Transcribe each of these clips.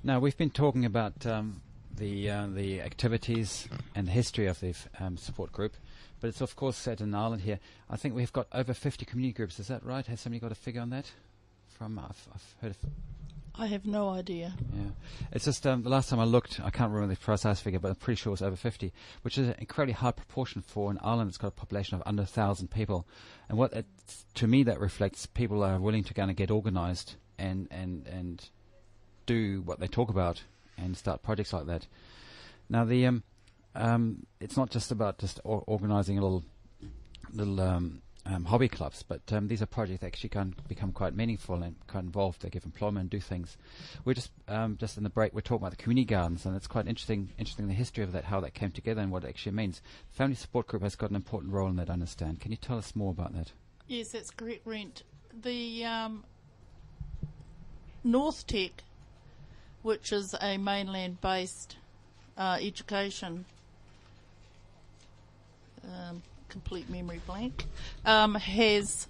Now, we've been talking about the activities and the history of the support group, but it's of course set in Ireland here. I think we've got over 50 community groups. Is that right? Has somebody got a figure on that? I've heard of. I have no idea. Yeah, it's just the last time I looked, I can't remember the precise figure, but I'm pretty sure it was over 50, which is an incredibly high proportion for an island that's got a population of under 1,000 people. And what to me that reflects, people are willing to kind of get organised and do what they talk about and start projects like that. Now it's not just about organising little hobby clubs, but these are projects that actually can become quite meaningful and quite involved. They give employment and do things. We're just in the break, we're talking about the community gardens, and it's quite interesting the history of that, how that came together and what it actually means. The Family Support Group has got an important role in that, I understand. Can you tell us more about that? Yes, that's correct, Rent. The North Tech, which is a mainland-based education, complete memory blank, has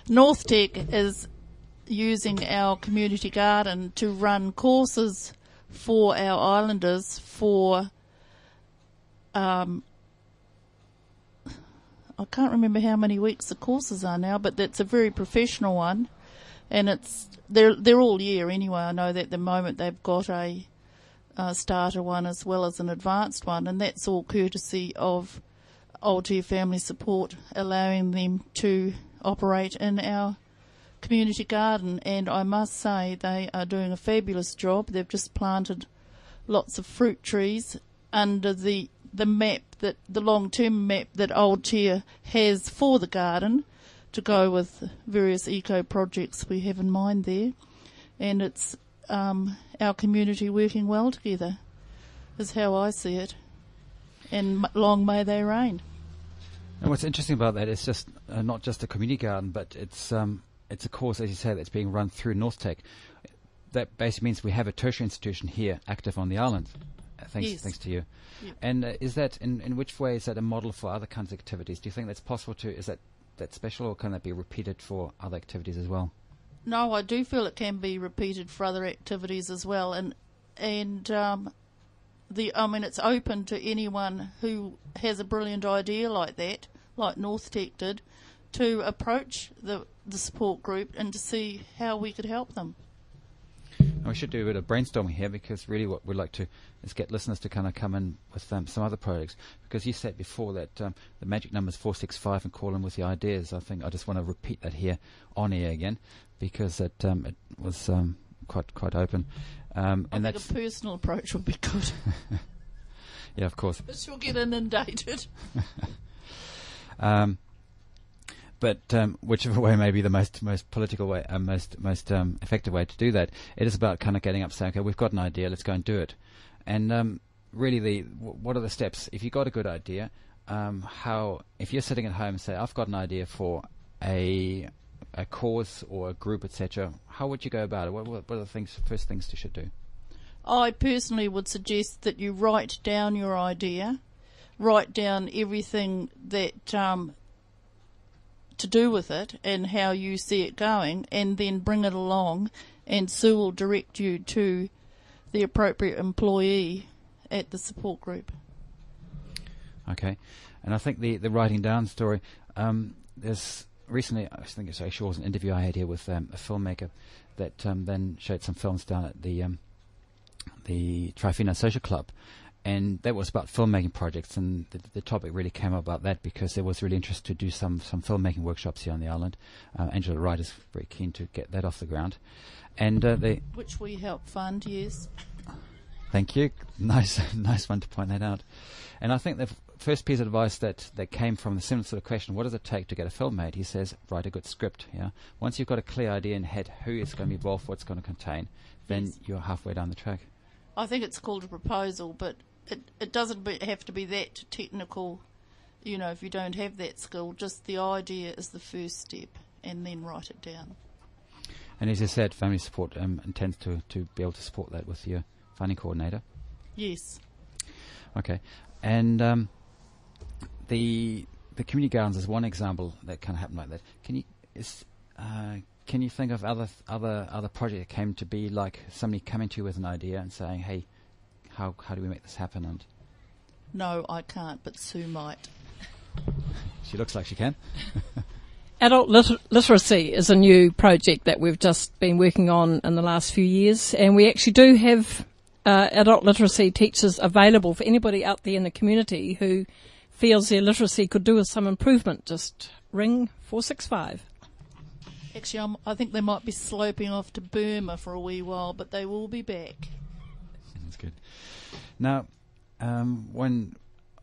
North Tech is using our community garden to run courses for our islanders for I can't remember how many weeks the courses are now, but that's a very professional one, and they're all year anyway. I know that at the moment they've got a starter one as well as an advanced one, and that's all courtesy of Aotea Family Support, allowing them to operate in our community garden. And I must say they are doing a fabulous job. They've just planted lots of fruit trees under the map, that the long-term map that Aotea has for the garden, to go with various eco projects we have in mind there. And it's our community working well together, is how I see it. And long may they reign. And what's interesting about that is just not just a community garden, but it's a course, as you say, that's being run through North Tech. That basically means we have a tertiary institution here active on the island. Thanks to you. Yep. And is that in which way is that a model for other kinds of activities? Do you think that's possible to? Is that special, or can that be repeated for other activities as well? No, I do feel it can be repeated for other activities as well, and it's open to anyone who has a brilliant idea like that, like North Tech did, to approach the support group and to see how we could help them. And we should do a bit of brainstorming here, because really what we'd like to is get listeners to kind of come in with some other projects, because you said before that the magic number is 465 and call in with the ideas. I think I just want to repeat that here on air again, because it was quite open. I think a personal approach would be good. Yeah, of course. But you'll get inundated. But whichever way may be the most political way, most effective way to do that, it is about kind of getting up, saying, okay, we've got an idea, let's go and do it. And really, what are the steps? If you've got a good idea, if you're sitting at home and say, I've got an idea for a cause or a group, etc., how would you go about it? What are the first things you should do? I personally would suggest that you write down your idea, write down everything that to do with it and how you see it going, and then bring it along, and Sue will direct you to the appropriate employee at the support group. Okay. And I think the writing down story, there's recently, I think it actually was an interview I had here with a filmmaker that then showed some films down at the Trifina Social Club, and that was about filmmaking projects, and the topic really came up about that because there was really interest to do some filmmaking workshops here on the island. Angela Wright is very keen to get that off the ground, and which we help fund. Yes. Thank you. Nice one to point that out. And I think the first piece of advice that came from the similar sort of question, what does it take to get a film made? He says, write a good script. Yeah. Once you've got a clear idea in head who is going to be involved, what it's going to contain, then you're halfway down the track. I think it's called a proposal, but it doesn't have to be that technical, if you don't have that skill. Just the idea is the first step, and then write it down. And as you said, Family Support intends to be able to support that with your funding coordinator. Yes. Okay. And the community gardens is one example that can happen like that. can you think of other projects that came to be, like somebody coming to you with an idea and saying, hey, how do we make this happen? And No, I can't, but Sue might. she looks like she can. Adult literacy is a new project that we've just been working on in the last few years, and we actually do have adult literacy teachers available for anybody out there in the community who feels their literacy could do with some improvement. Just ring 465. Actually, I think they might be sloping off to Burma for a wee while, but they will be back. That's good. Now,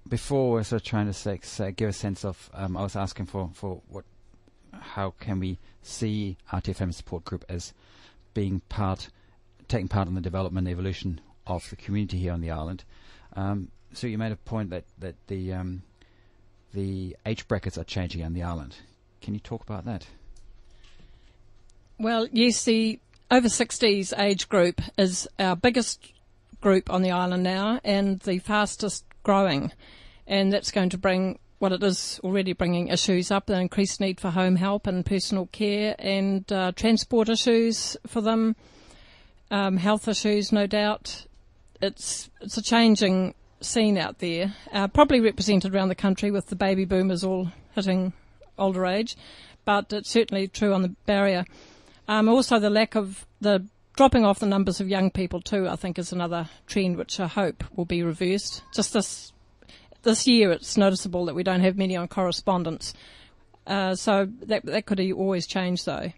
before we're sort of trying to give a sense of, I was asking for how can we see RTFM support group as taking part in the development and evolution of the community here on the island. So you made a point that the age brackets are changing on the island. Can you talk about that? Well, yes, the over 60s age group is our biggest group on the island now and the fastest growing. And that's going to bring, what it is already bringing, issues up, the increased need for home help and personal care and transport issues for them, health issues, no doubt. It's a changing scene out there, probably represented around the country with the baby boomers all hitting older age, but it's certainly true on the barrier. Also, the lack of the dropping off the numbers of young people too, I think, is another trend which I hope will be reversed. Just this year, it's noticeable that we don't have many on correspondence, so that could always change though.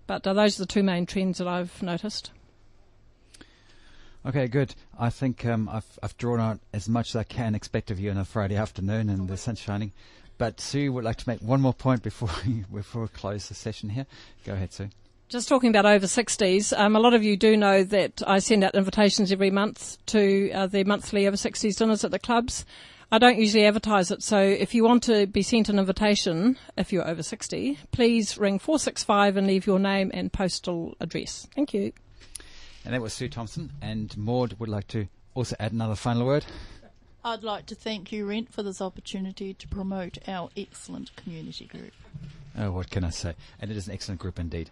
But those are the two main trends that I've noticed. Okay, good. I think I've drawn out as much as I can expect of you on a Friday afternoon, and the sun's shining. But Sue would like to make one more point before we close the session here. Go ahead, Sue. Just talking about over 60s, a lot of you do know that I send out invitations every month to the monthly over 60s dinners at the clubs. I don't usually advertise it, so if you want to be sent an invitation, if you're over 60, please ring 465 and leave your name and postal address. Thank you. And that was Sue Thompson. And Maud would like to also add another final word. I'd like to thank you, Rent, for this opportunity to promote our excellent community group. Oh, what can I say? And it is an excellent group indeed.